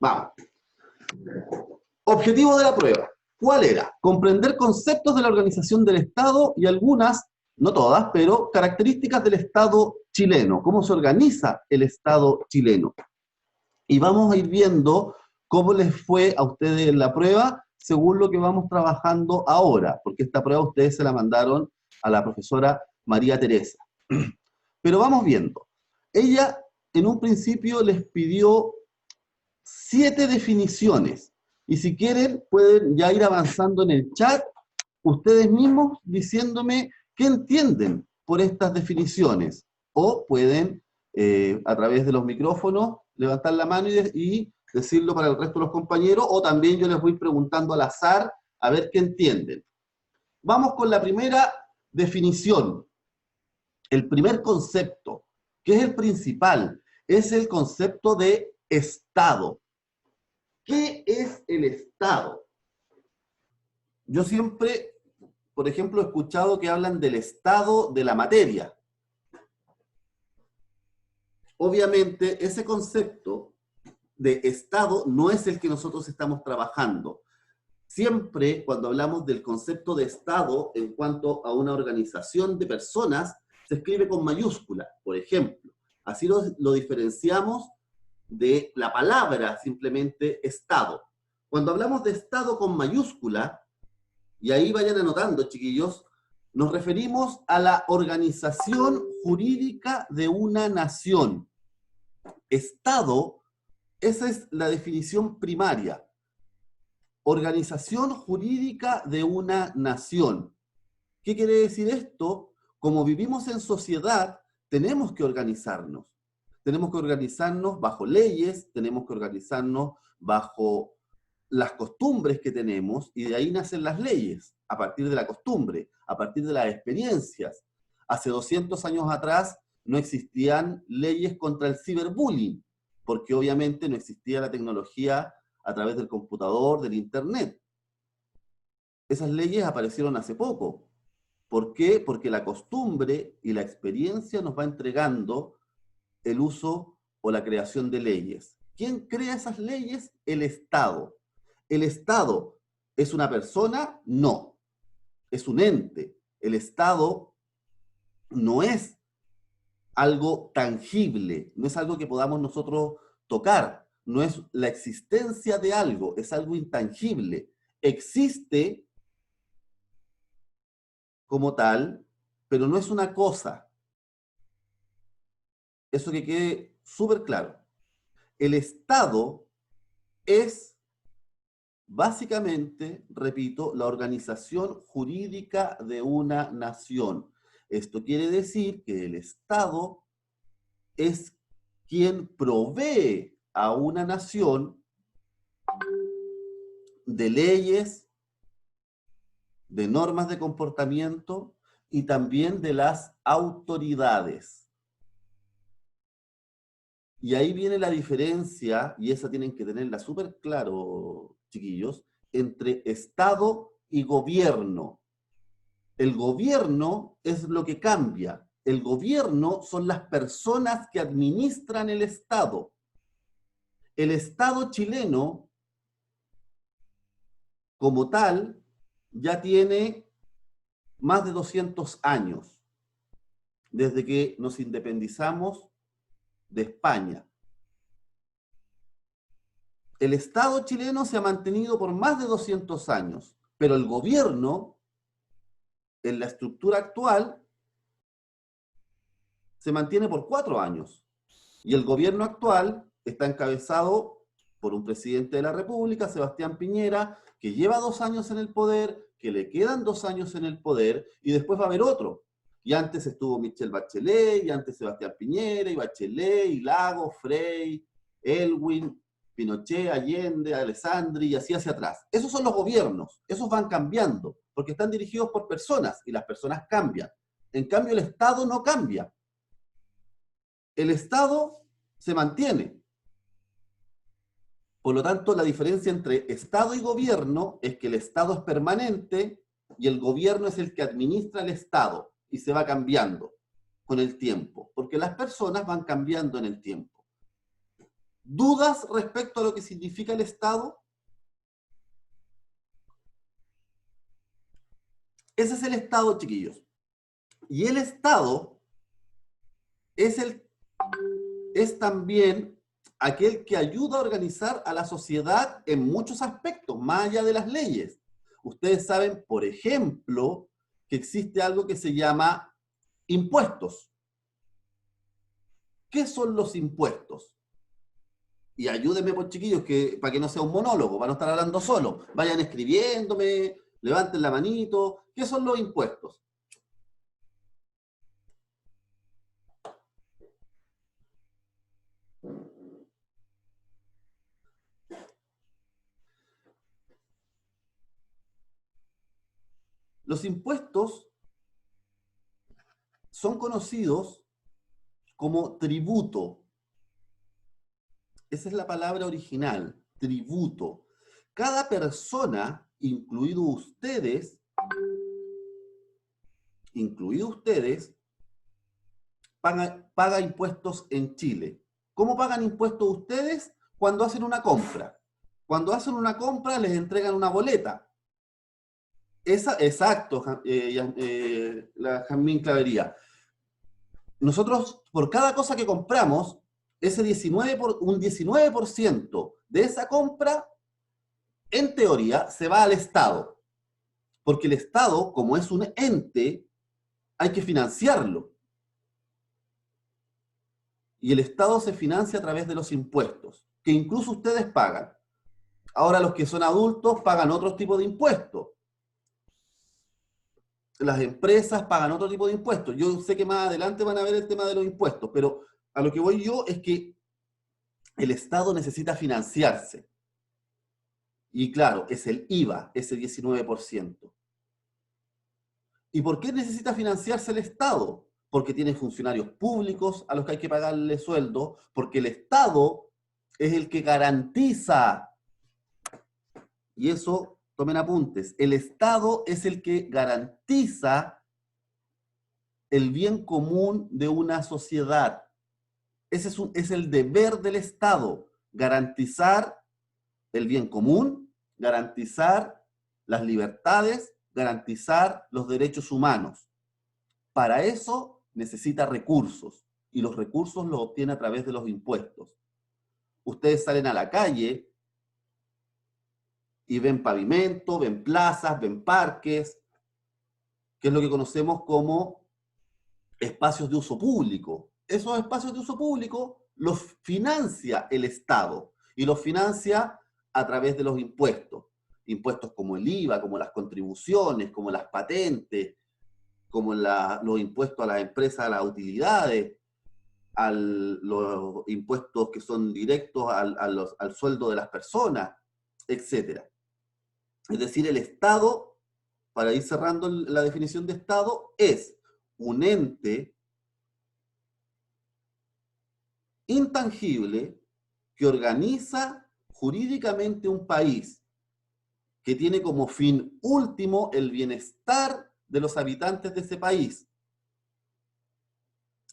Vamos. Objetivo de la prueba. ¿Cuál era? Comprender conceptos de la organización del Estado y algunas, no todas, pero características del Estado chileno. ¿Cómo se organiza el Estado chileno? Y vamos a ir viendo cómo les fue a ustedes en la prueba según lo que vamos trabajando ahora, porque esta prueba ustedes se la mandaron a la profesora María Teresa. Pero vamos viendo. Ella en un principio les pidió 7 definiciones. Y si quieren, pueden ya ir avanzando en el chat, ustedes mismos diciéndome qué entienden por estas definiciones. O pueden, a través de los micrófonos, levantar la mano y decirlo para el resto de los compañeros, o también yo les voy preguntando al azar a ver qué entienden. Vamos con la primera definición. El primer concepto, que es el principal, es el concepto de Estado. ¿Qué es el Estado? Yo siempre, por ejemplo, he escuchado que hablan del estado de la materia. Obviamente, ese concepto de Estado no es el que nosotros estamos trabajando. Siempre, cuando hablamos del concepto de Estado en cuanto a una organización de personas, se escribe con mayúscula, por ejemplo. Así lo diferenciamos de la palabra simplemente Estado. Cuando hablamos de Estado con mayúscula, y ahí vayan anotando, chiquillos, nos referimos a la organización jurídica de una nación. Estado, esa es la definición primaria. Organización jurídica de una nación. ¿Qué quiere decir esto? Como vivimos en sociedad, tenemos que organizarnos. Tenemos que organizarnos bajo leyes, tenemos que organizarnos bajo las costumbres que tenemos, y de ahí nacen las leyes, a partir de la costumbre, a partir de las experiencias. Hace 200 años atrás no existían leyes contra el ciberbullying, porque obviamente no existía la tecnología a través del computador, del internet. Esas leyes aparecieron hace poco. ¿Por qué? Porque la costumbre y la experiencia nos va entregando el uso o la creación de leyes. ¿Quién crea esas leyes? El Estado. ¿El Estado es una persona? No. Es un ente. El Estado no es algo tangible, no es algo que podamos nosotros tocar, no es la existencia de algo, es algo intangible. Existe como tal, pero no es una cosa. Eso que quede súper claro. El Estado es básicamente, repito, la organización jurídica de una nación. Esto quiere decir que el Estado es quien provee a una nación de leyes, de normas de comportamiento y también de las autoridades. Y ahí viene la diferencia, y esa tienen que tenerla súper claro, chiquillos, entre Estado y gobierno. El gobierno es lo que cambia. El gobierno son las personas que administran el Estado. El Estado chileno, como tal, ya tiene más de 200 años, desde que nos independizamos de España. El Estado chileno se ha mantenido por más de 200 años, pero el gobierno, en la estructura actual, se mantiene por 4 años. Y el gobierno actual está encabezado por un presidente de la República, Sebastián Piñera, que lleva 2 años en el poder, que le quedan 2 años en el poder, y después va a haber otro. Y antes estuvo Michelle Bachelet, y antes Sebastián Piñera, y Bachelet, y Lagos, Frey, Elwin, Pinochet, Allende, Alessandri, y así hacia atrás. Esos son los gobiernos, esos van cambiando, porque están dirigidos por personas, y las personas cambian. En cambio, el Estado no cambia. El Estado se mantiene. Por lo tanto, la diferencia entre Estado y gobierno es que el Estado es permanente y el gobierno es el que administra el Estado y se va cambiando con el tiempo, porque las personas van cambiando en el tiempo. ¿Dudas respecto a lo que significa el Estado? Ese es el Estado, chiquillos. Y el Estado es también aquel que ayuda a organizar a la sociedad en muchos aspectos, más allá de las leyes. Ustedes saben, por ejemplo, que existe algo que se llama impuestos. ¿Qué son los impuestos? Y ayúdenme, por chiquillos, para que no sea un monólogo, para no estar hablando solo. Vayan escribiéndome, levanten la manito. ¿Qué son los impuestos? Los impuestos son conocidos como tributo. Esa es la palabra original, tributo. Cada persona, incluidos ustedes, paga impuestos en Chile. ¿Cómo pagan impuestos ustedes? Cuando hacen una compra. Cuando hacen una compra les entregan una boleta. Exacto, la Jamín Clavería. Nosotros, por cada cosa que compramos, un 19% de esa compra, en teoría, se va al Estado. Porque el Estado, como es un ente, hay que financiarlo. Y el Estado se financia a través de los impuestos, que incluso ustedes pagan. Ahora los que son adultos pagan otro tipo de impuestos. Las empresas pagan otro tipo de impuestos. Yo sé que más adelante van a ver el tema de los impuestos, pero a lo que voy yo es que el Estado necesita financiarse. Y claro, es el IVA, ese 19%. ¿Y por qué necesita financiarse el Estado? Porque tiene funcionarios públicos a los que hay que pagarle sueldo, porque el Estado es el que garantiza, y eso, tomen apuntes, el Estado es el que garantiza el bien común de una sociedad. Ese es el deber del Estado, garantizar el bien común, garantizar las libertades, garantizar los derechos humanos. Para eso necesita recursos, y los recursos los obtiene a través de los impuestos. Ustedes salen a la calle y ven pavimento, ven plazas, ven parques, que es lo que conocemos como espacios de uso público. Esos espacios de uso público los financia el Estado, y los financia a través de los impuestos. Impuestos como el IVA, como las contribuciones, como las patentes, como los impuestos a las empresas, a las utilidades, los impuestos que son directos al sueldo de las personas, etc. Es decir, el Estado, para ir cerrando la definición de Estado, es un ente intangible que organiza jurídicamente un país, que tiene como fin último el bienestar de los habitantes de ese país,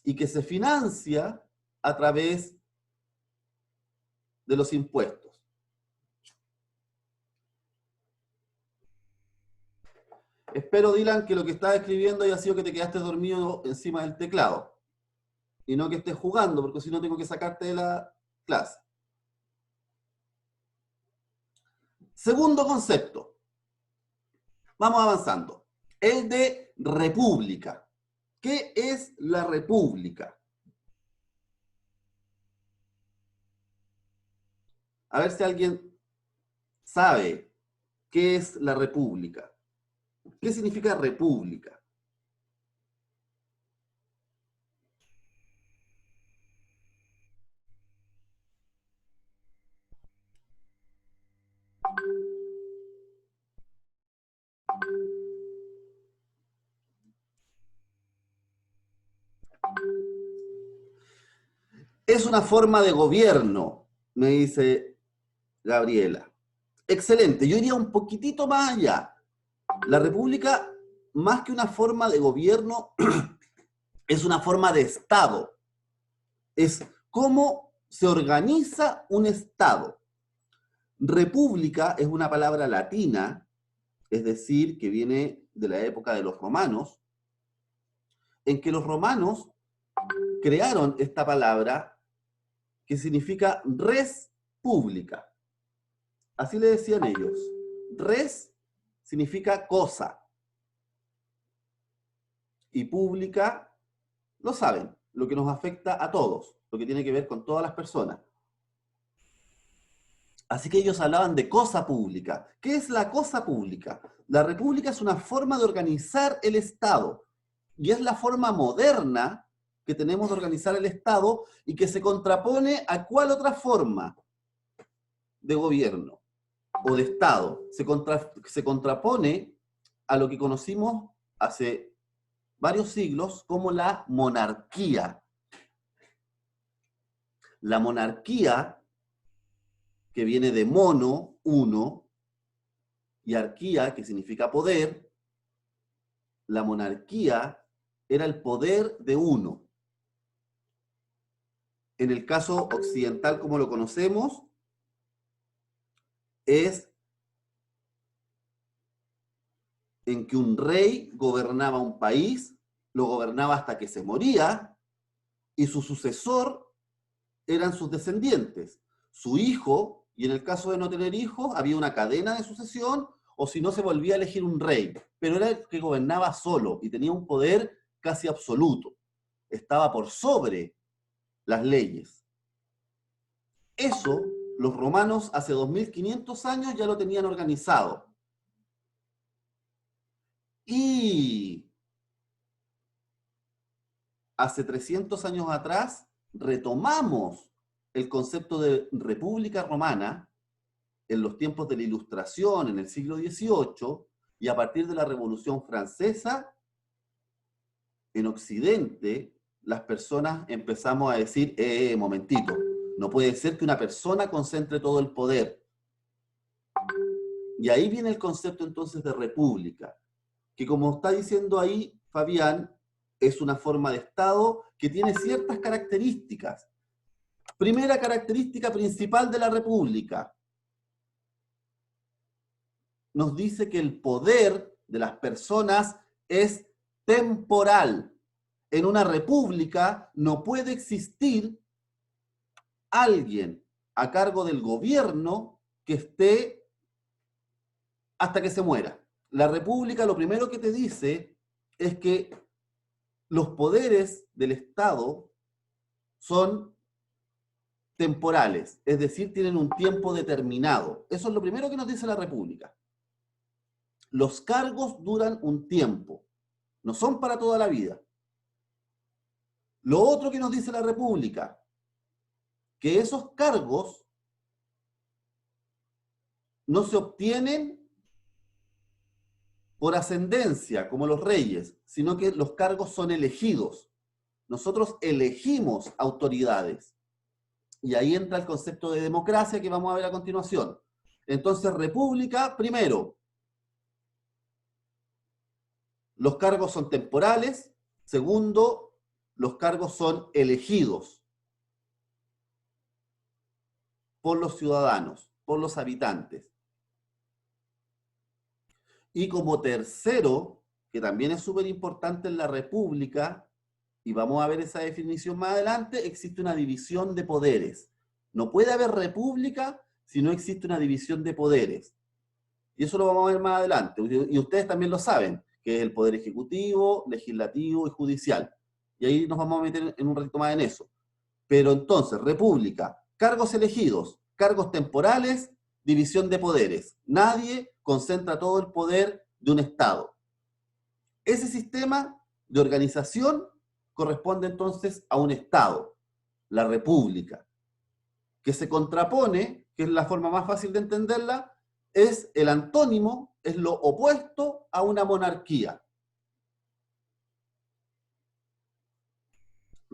y que se financia a través de los impuestos. Espero, Dylan, que lo que estás escribiendo haya sido que te quedaste dormido encima del teclado, y no que estés jugando, porque si no tengo que sacarte de la clase. Segundo concepto. Vamos avanzando. El de república. ¿Qué es la república? A ver si alguien sabe qué es la república. ¿Qué significa república? Es una forma de gobierno, me dice Gabriela. Excelente, yo iría un poquitito más allá. La república, más que una forma de gobierno, es una forma de Estado. Es cómo se organiza un Estado. República es una palabra latina, es decir, que viene de la época de los romanos, en que los romanos crearon esta palabra que significa res pública. Así le decían ellos. Res significa cosa. Y pública, lo saben, lo que nos afecta a todos, lo que tiene que ver con todas las personas. Así que ellos hablaban de cosa pública. ¿Qué es la cosa pública? La república es una forma de organizar el Estado. Y es la forma moderna que tenemos de organizar el Estado y que se contrapone a cuál otra forma de gobierno o de Estado. Se contrapone a lo que conocimos hace varios siglos como la monarquía. La monarquía, que viene de mono, uno, y arquía, que significa poder, la monarquía era el poder de uno. En el caso occidental, como lo conocemos, es en que un rey gobernaba un país, lo gobernaba hasta que se moría, y su sucesor eran sus descendientes. Su hijo, y en el caso de no tener hijos, había una cadena de sucesión, o si no se volvía a elegir un rey. Pero era el que gobernaba solo y tenía un poder casi absoluto. Estaba por sobre las leyes. Eso, los romanos hace 2500 años ya lo tenían organizado. Y hace 300 años atrás retomamos el concepto de República Romana en los tiempos de la Ilustración, en el siglo XVIII, y a partir de la Revolución Francesa, en Occidente, las personas empezamos a decir, momentito, no puede ser que una persona concentre todo el poder. Y ahí viene el concepto entonces de república, que como está diciendo ahí Fabián, es una forma de Estado que tiene ciertas características. Primera característica principal de la república, nos dice que el poder de las personas es temporal. En una república no puede existir alguien a cargo del gobierno que esté hasta que se muera. La república lo primero que te dice es que los poderes del Estado son temporales, es decir, tienen un tiempo determinado. Eso es lo primero que nos dice la república. Los cargos duran un tiempo, no son para toda la vida. Lo otro que nos dice la república, que esos cargos no se obtienen por ascendencia, como los reyes, sino que los cargos son elegidos. Nosotros elegimos autoridades. Y ahí entra el concepto de democracia que vamos a ver a continuación. Entonces, república, primero, los cargos son temporales. Segundo, los cargos son elegidos por los ciudadanos, por los habitantes. Y como tercero, que también es súper importante en la república, y vamos a ver esa definición más adelante, existe una división de poderes. No puede haber república si no existe una división de poderes. Y eso lo vamos a ver más adelante. Y ustedes también lo saben, que es el poder ejecutivo, legislativo y judicial. Y ahí nos vamos a meter en un ratito más en eso. Pero entonces, república, cargos elegidos, cargos temporales, división de poderes. Nadie concentra todo el poder de un Estado. Ese sistema de organización corresponde entonces a un Estado, la república, que se contrapone, que es la forma más fácil de entenderla, es el antónimo, es lo opuesto a una monarquía.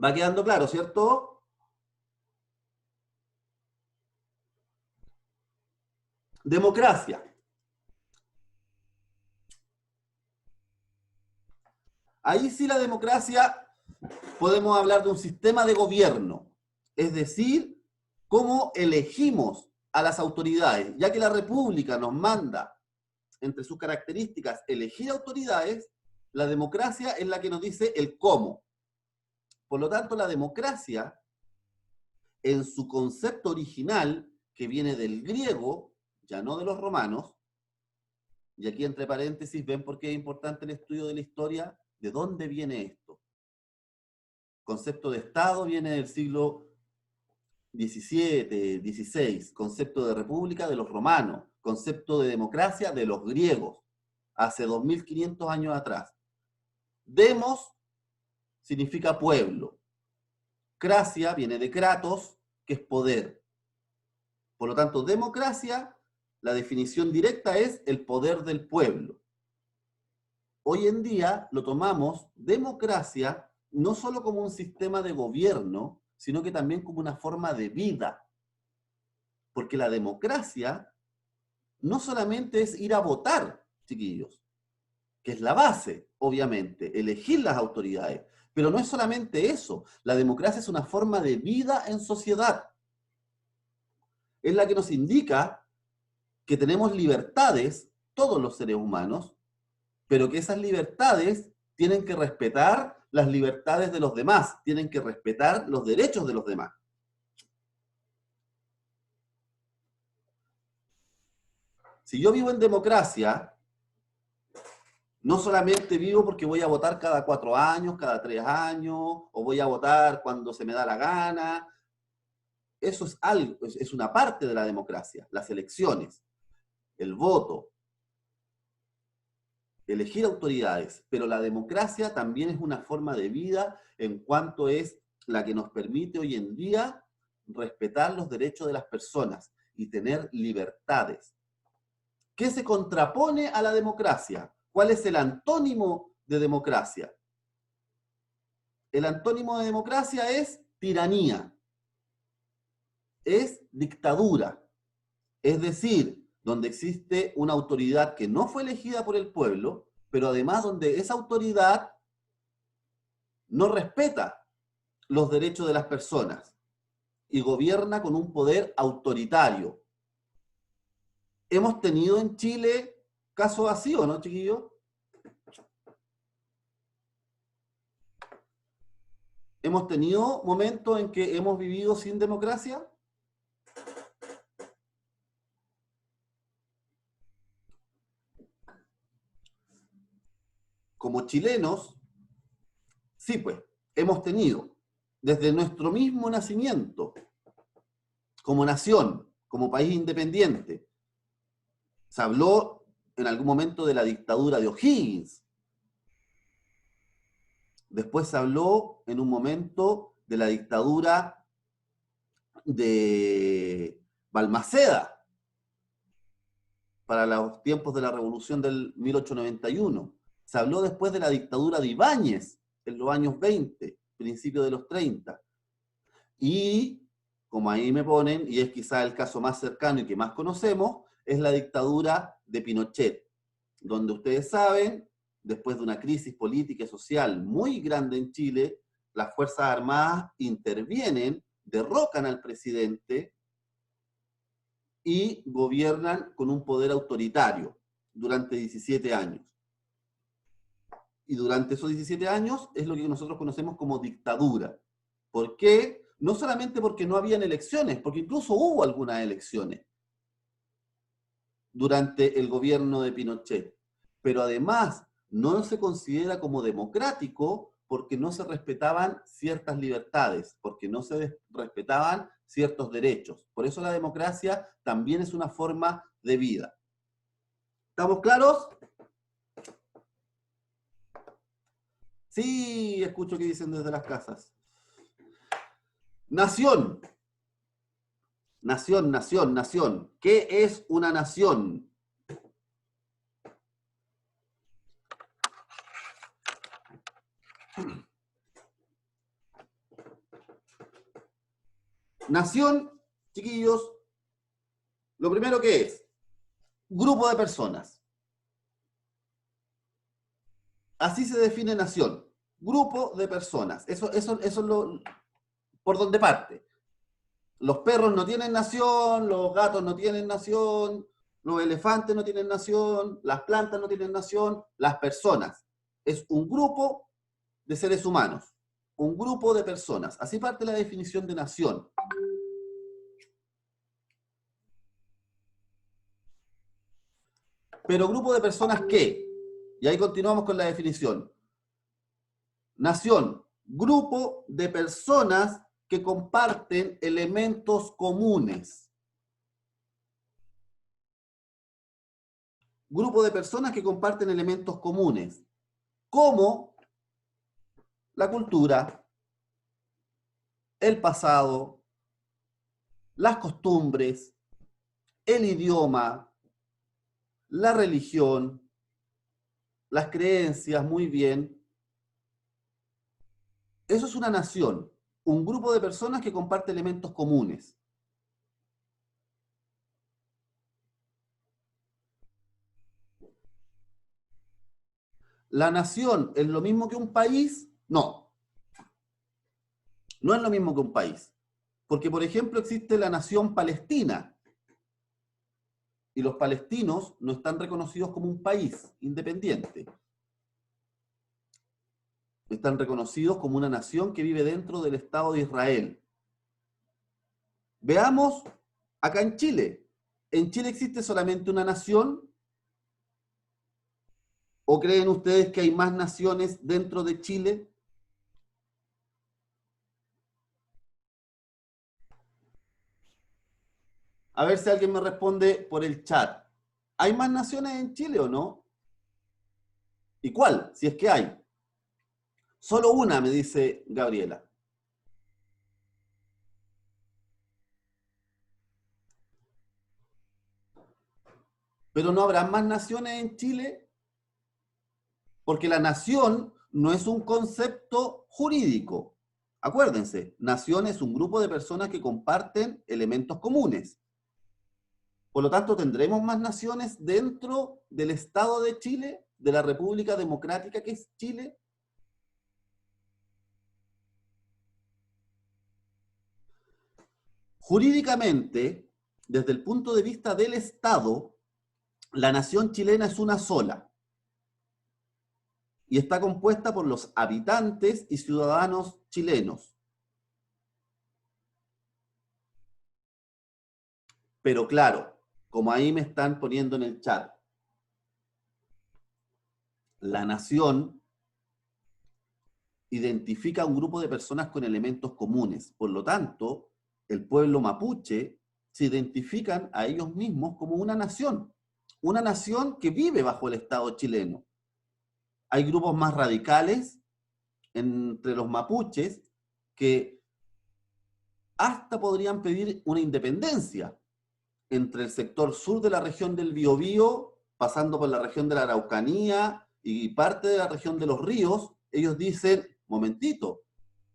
Va quedando claro, ¿cierto? Democracia. Ahí sí la democracia podemos hablar de un sistema de gobierno, es decir, ¿Cómo elegimos a las autoridades? Ya que la República nos manda, entre sus características, elegir autoridades, la democracia es la que nos dice el cómo. Por lo tanto, la democracia, en su concepto original, que viene del griego, ya no de los romanos, y aquí entre paréntesis ven por qué es importante el estudio de la historia, de dónde viene esto. Concepto de Estado viene del siglo XVII, XVI, concepto de república de los romanos, concepto de democracia de los griegos, hace 2500 años atrás. Demos significa pueblo. Cracia viene de kratos, que es poder. Por lo tanto, democracia, la definición directa es el poder del pueblo. Hoy en día lo tomamos democracia no solo como un sistema de gobierno, sino que también como una forma de vida. Porque la democracia no solamente es ir a votar, chiquillos, que es la base, obviamente, elegir las autoridades, pero no es solamente eso. La democracia es una forma de vida en sociedad. Es la que nos indica que tenemos libertades, todos los seres humanos, pero que esas libertades tienen que respetar las libertades de los demás, tienen que respetar los derechos de los demás. Si yo vivo en democracia, no solamente vivo porque voy a votar cada 4 años, cada 3 años, o voy a votar cuando se me da la gana. Eso es algo, es una parte de la democracia, las elecciones, el voto, elegir autoridades, pero la democracia también es una forma de vida en cuanto es la que nos permite hoy en día respetar los derechos de las personas y tener libertades. ¿Qué se contrapone a la democracia? ¿Cuál es el antónimo de democracia? El antónimo de democracia es tiranía, es dictadura, es decir, donde existe una autoridad que no fue elegida por el pueblo, pero además donde esa autoridad no respeta los derechos de las personas y gobierna con un poder autoritario. ¿Hemos tenido en Chile casos así o no, chiquillos? ¿Hemos tenido momentos en que hemos vivido sin democracia? Como chilenos, sí, pues, hemos tenido, desde nuestro mismo nacimiento, como nación, como país independiente. Se habló en algún momento de la dictadura de O'Higgins. Después se habló en un momento de la dictadura de Balmaceda, para los tiempos de la Revolución del 1891. Se habló después de la dictadura de Ibáñez, en los años 20, principios de los 30. Y, como ahí me ponen, y es quizá el caso más cercano y que más conocemos, es la dictadura de Pinochet, donde ustedes saben, después de una crisis política y social muy grande en Chile, las Fuerzas Armadas intervienen, derrocan al presidente y gobiernan con un poder autoritario durante 17 años. Y durante esos 17 años es lo que nosotros conocemos como dictadura. ¿Por qué? No solamente porque no habían elecciones, porque incluso hubo algunas elecciones durante el gobierno de Pinochet, pero además no se considera como democrático porque no se respetaban ciertas libertades, porque no se respetaban ciertos derechos. Por eso la democracia también es una forma de vida. ¿Estamos claros? Sí, escucho que dicen desde las casas. Nación. Nación, nación, nación. ¿Qué es una nación? Nación, chiquillos, lo primero que es, grupo de personas. Así se define nación. Grupo de personas. Eso es lo por donde parte. Los perros no tienen nación, los gatos no tienen nación, los elefantes no tienen nación, las plantas no tienen nación, las personas. Es un grupo de seres humanos, un grupo de personas. Así parte la definición de nación. Pero grupo de personas ¿qué? Y ahí continuamos con la definición. Nación, grupo de personas que comparten elementos comunes. Grupo de personas que comparten elementos comunes, como la cultura, el pasado, las costumbres, el idioma, la religión, las creencias, muy bien. Eso es una nación, un grupo de personas que comparte elementos comunes. ¿La nación es lo mismo que un país? No, no es lo mismo que un país. Porque, por ejemplo, existe la nación palestina y los palestinos no están reconocidos como un país independiente. Están reconocidos como una nación que vive dentro del Estado de Israel. Veamos acá en Chile. ¿En Chile existe solamente una nación? ¿O creen ustedes que hay más naciones dentro de Chile? A ver si alguien me responde por el chat. ¿Hay más naciones en Chile o no? ¿Y cuál? Si es que hay. Solo una, me dice Gabriela. ¿Pero no habrá más naciones en Chile? Porque la nación no es un concepto jurídico. Acuérdense, nación es un grupo de personas que comparten elementos comunes. Por lo tanto, ¿tendremos más naciones dentro del Estado de Chile, de la República Democrática que es Chile? Jurídicamente, desde el punto de vista del Estado, la nación chilena es una sola y está compuesta por los habitantes y ciudadanos chilenos. Pero claro, como ahí me están poniendo en el chat, la nación identifica a un grupo de personas con elementos comunes. Por lo tanto, el pueblo mapuche se identifican a ellos mismos como una nación que vive bajo el Estado chileno. Hay grupos más radicales entre los mapuches que hasta podrían pedir una independencia entre el sector sur de la región del Biobío, pasando por la región de la Araucanía y parte de la región de los ríos. Ellos dicen, momentito,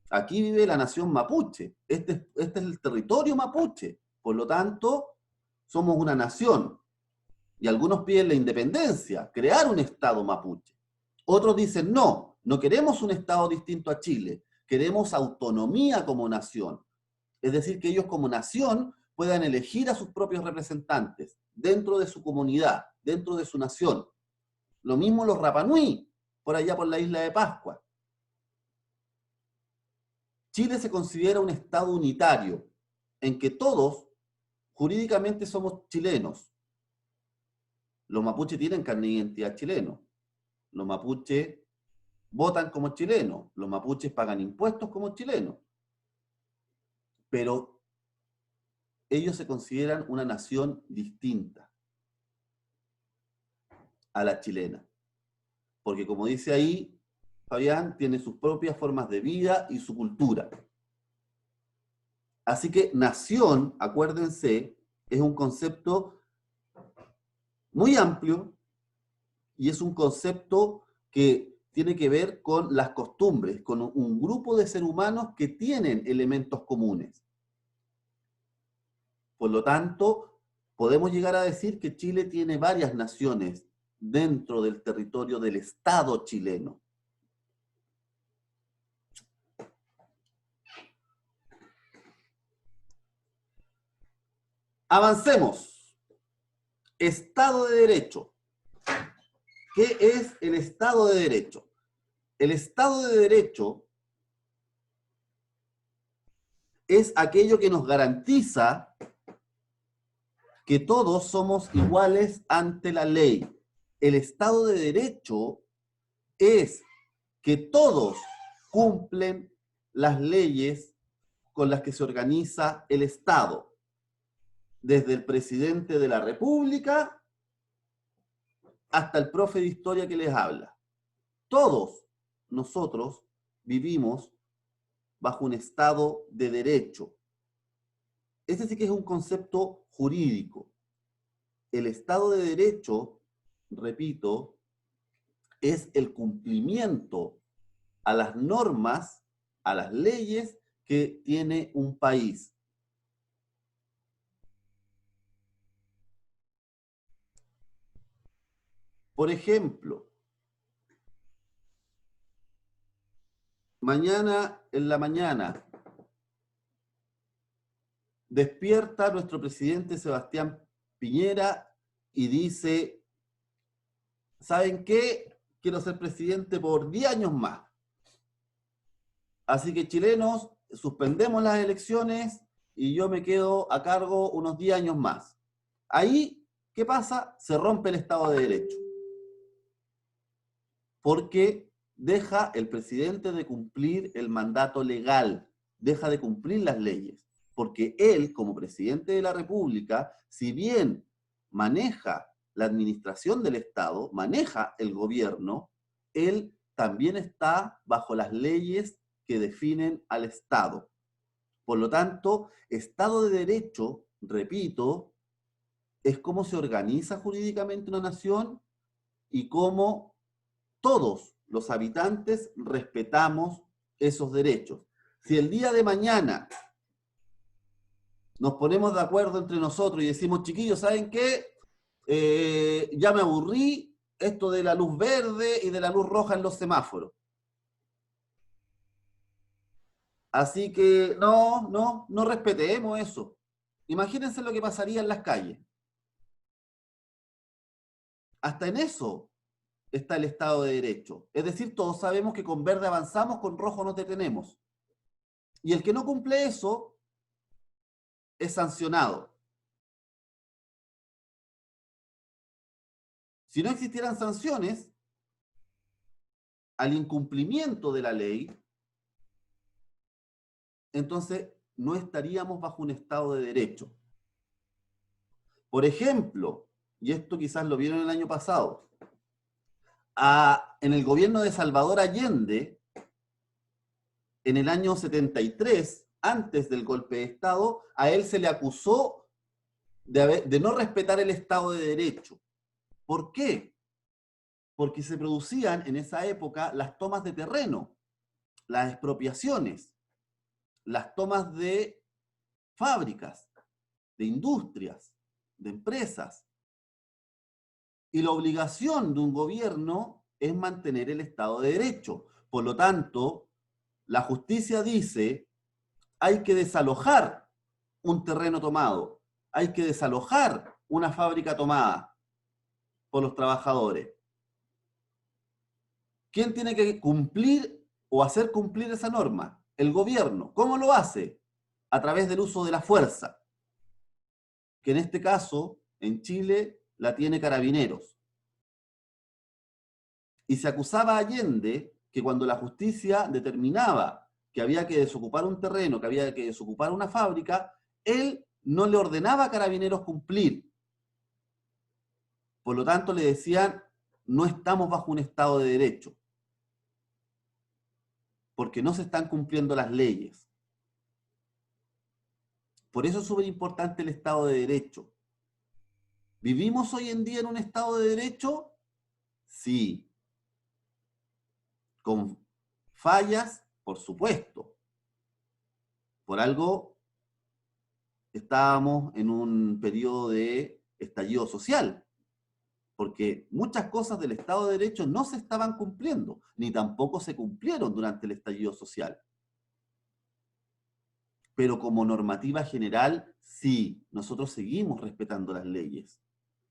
aquí vive la nación mapuche, este es el territorio mapuche, por lo tanto, somos una nación. Y algunos piden la independencia, crear un estado mapuche. Otros dicen, no, no queremos un estado distinto a Chile, queremos autonomía como nación. Es decir, que ellos como nación puedan elegir a sus propios representantes dentro de su comunidad, dentro de su nación. Lo mismo los Rapanui, por allá por la isla de Pascua. Chile se considera un estado unitario, en que todos jurídicamente somos chilenos. Los mapuches tienen carnet de identidad chileno. Los mapuches votan como chilenos. Los mapuches pagan impuestos como chilenos. Pero ellos se consideran una nación distinta a la chilena. Porque como dice ahí, Fabián tiene sus propias formas de vida y su cultura. Así que nación, acuérdense, es un concepto muy amplio y es un concepto que tiene que ver con las costumbres, con un grupo de seres humanos que tienen elementos comunes. Por lo tanto, podemos llegar a decir que Chile tiene varias naciones dentro del territorio del Estado chileno. Avancemos. Estado de Derecho. ¿Qué es el Estado de Derecho? El Estado de Derecho es aquello que nos garantiza que todos somos iguales ante la ley. El Estado de Derecho es que todos cumplen las leyes con las que se organiza el Estado, desde el presidente de la República hasta el profe de historia que les habla. Todos nosotros vivimos bajo un Estado de Derecho. Ese sí que es un concepto jurídico. El Estado de Derecho, repito, es el cumplimiento a las normas, a las leyes que tiene un país. Por ejemplo, mañana en la mañana despierta nuestro presidente Sebastián Piñera y dice, ¿saben qué? Quiero ser presidente por 10 años más. Así que chilenos, suspendemos las elecciones y yo me quedo a cargo unos 10 años más. Ahí, ¿qué pasa? Se rompe el Estado de Derecho. Porque deja el presidente de cumplir el mandato legal, deja de cumplir las leyes. Porque él, como presidente de la República, si bien maneja la administración del Estado, maneja el gobierno, él también está bajo las leyes que definen al Estado. Por lo tanto, Estado de Derecho, repito, es cómo se organiza jurídicamente una nación y cómo todos los habitantes respetamos esos derechos. Si el día de mañana nos ponemos de acuerdo entre nosotros y decimos, chiquillos, ¿saben qué? Ya me aburrí esto de la luz verde y de la luz roja en los semáforos. Así que no respetemos eso. Imagínense lo que pasaría en las calles. Hasta en eso está el Estado de Derecho. Es decir, todos sabemos que con verde avanzamos, con rojo nos detenemos. Y el que no cumple eso es sancionado. Si no existieran sanciones al incumplimiento de la ley, entonces no estaríamos bajo un Estado de Derecho. Por ejemplo, y esto quizás lo vieron el año pasado, en el gobierno de Salvador Allende, en el año 73, antes del golpe de Estado, a él se le acusó de no respetar el Estado de Derecho. ¿Por qué? Porque se producían en esa época las tomas de terreno, las expropiaciones, las tomas de fábricas, de industrias, de empresas. Y la obligación de un gobierno es mantener el Estado de Derecho. Por lo tanto, la justicia dice, hay que desalojar un terreno tomado, hay que desalojar una fábrica tomada por los trabajadores. ¿Quién tiene que cumplir o hacer cumplir esa norma? El gobierno. ¿Cómo lo hace? A través del uso de la fuerza, que en este caso, en Chile, la tiene Carabineros. Y se acusaba a Allende que cuando la justicia determinaba que había que desocupar un terreno, que había que desocupar una fábrica, él no le ordenaba a Carabineros cumplir. Por lo tanto, le decían, no estamos bajo un Estado de Derecho, porque no se están cumpliendo las leyes. Por eso es súper importante el Estado de Derecho. ¿Vivimos hoy en día en un Estado de Derecho? Sí. Con fallas, por supuesto. Por algo estábamos en un periodo de estallido social, porque muchas cosas del Estado de Derecho no se estaban cumpliendo, ni tampoco se cumplieron durante el estallido social. pero como normativa general, sí, nosotros seguimos respetando las leyes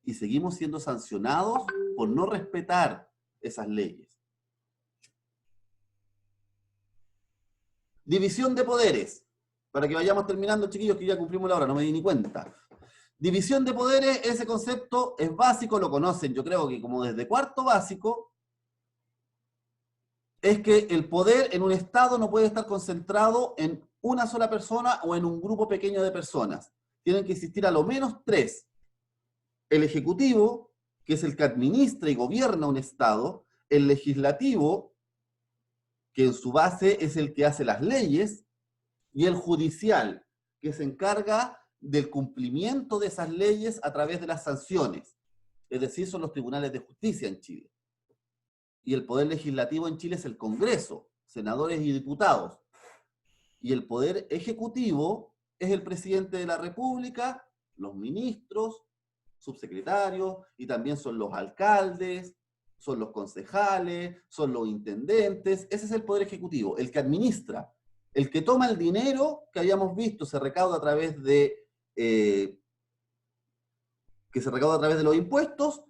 y seguimos siendo sancionados por no respetar esas leyes. División de poderes. Para que vayamos terminando, chiquillos, que ya cumplimos la hora, no me di ni cuenta. División de poderes, ese concepto es básico, lo conocen, yo creo que como desde cuarto básico, es que el poder en un Estado no puede estar concentrado en una sola persona o en un grupo pequeño de personas. Tienen que existir a lo menos tres. El Ejecutivo, que es el que administra y gobierna un Estado, el Legislativo, que en su base es el que hace las leyes, y el Judicial, que se encarga del cumplimiento de esas leyes a través de las sanciones. Es decir, son los tribunales de justicia en Chile. Y el poder legislativo en Chile es el Congreso, senadores y diputados. Y el poder ejecutivo es el presidente de la República, los ministros, subsecretarios, y también son los alcaldes, son los concejales, son los intendentes. Ese es el poder ejecutivo, el que administra, el que toma el dinero que habíamos visto se recauda a través de los impuestos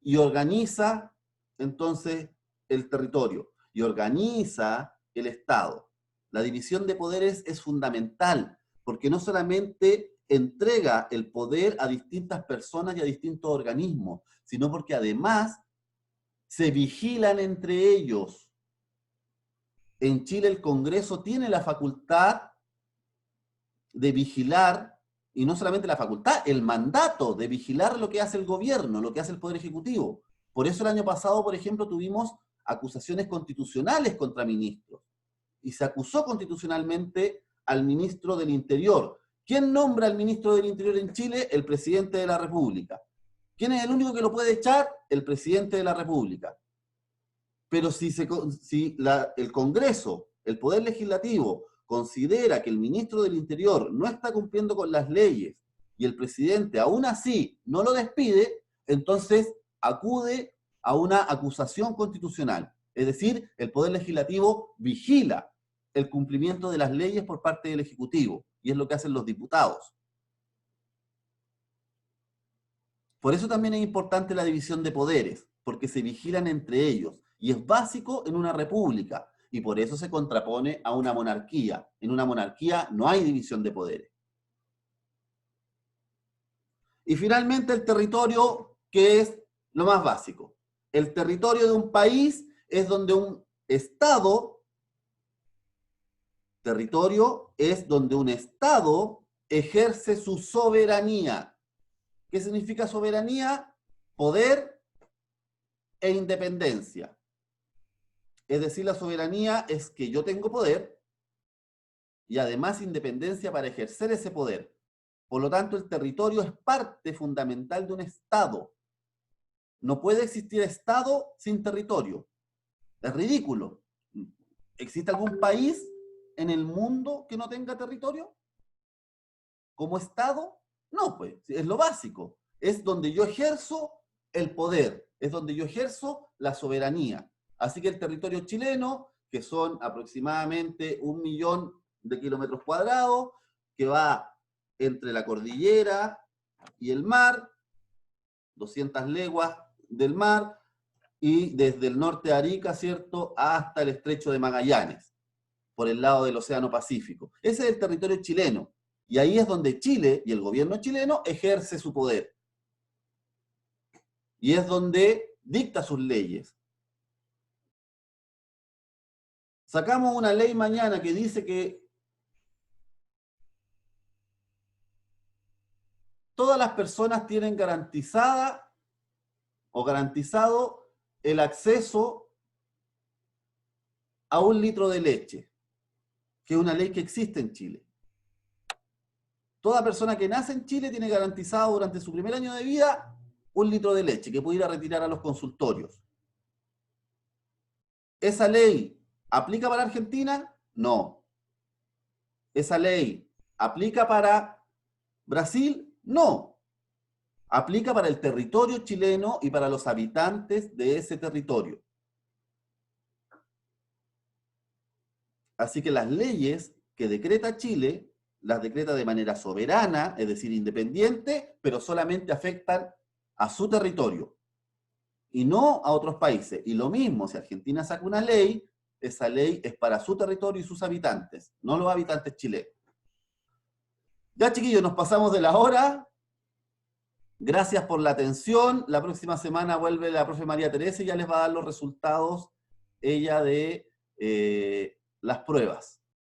y organiza entonces el territorio y organiza el Estado. La división de poderes es fundamental porque no solamente entrega el poder a distintas personas y a distintos organismos, sino porque además se vigilan entre ellos. En Chile el Congreso tiene la facultad de vigilar, y no solamente la facultad, el mandato de vigilar lo que hace el gobierno, lo que hace el Poder Ejecutivo. Por eso el año pasado, por ejemplo, tuvimos acusaciones constitucionales contra ministros. Y se acusó constitucionalmente al ministro del Interior. ¿Quién nombra al ministro del Interior en Chile? El presidente de la República. ¿Quién es el único que lo puede echar? El presidente de la República. Pero si el Congreso, el Poder Legislativo, considera que el ministro del Interior no está cumpliendo con las leyes y el presidente aún así no lo despide, entonces acude a una acusación constitucional. Es decir, el Poder Legislativo vigila el cumplimiento de las leyes por parte del Ejecutivo, y es lo que hacen los diputados. Por eso también es importante la división de poderes, porque se vigilan entre ellos, y es básico en una república, y por eso se contrapone a una monarquía. En una monarquía no hay división de poderes. Y finalmente el territorio, que es lo más básico. El territorio de un país es donde un Estado, territorio es donde un Estado ejerce su soberanía. ¿Qué significa soberanía? Poder e independencia. Es decir, la soberanía es que yo tengo poder y además independencia para ejercer ese poder. Por lo tanto, el territorio es parte fundamental de un Estado. No puede existir Estado sin territorio. Es ridículo. ¿Existe algún país en el mundo que no tenga territorio? ¿Como Estado? No, pues, es lo básico. Es donde yo ejerzo el poder, es donde yo ejerzo la soberanía. Así que el territorio chileno, que son aproximadamente 1 millón de kilómetros cuadrados, que va entre la cordillera y el mar, 200 leguas del mar, y desde el norte de Arica, ¿cierto?, hasta el estrecho de Magallanes, por el lado del Océano Pacífico. Ese es el territorio chileno. Y ahí es donde Chile y el gobierno chileno ejerce su poder. Y es donde dicta sus leyes. Sacamos una ley mañana que dice que todas las personas tienen garantizada o garantizado el acceso a 1 litro de leche, que es una ley que existe en Chile. Toda persona que nace en Chile tiene garantizado durante su primer año de vida 1 litro de leche que puede ir a retirar a los consultorios. ¿Esa ley aplica para Argentina? No. ¿Esa ley aplica para Brasil? No. Aplica para el territorio chileno y para los habitantes de ese territorio. Así que las leyes que decreta Chile las decreta de manera soberana, es decir, independiente, pero solamente afectan a su territorio y no a otros países. Y lo mismo, si Argentina saca una ley, esa ley es para su territorio y sus habitantes, no los habitantes chilenos. Ya, chiquillos, nos pasamos de la hora. Gracias por la atención. La próxima semana vuelve la profe María Teresa y ya les va a dar los resultados ella de las pruebas.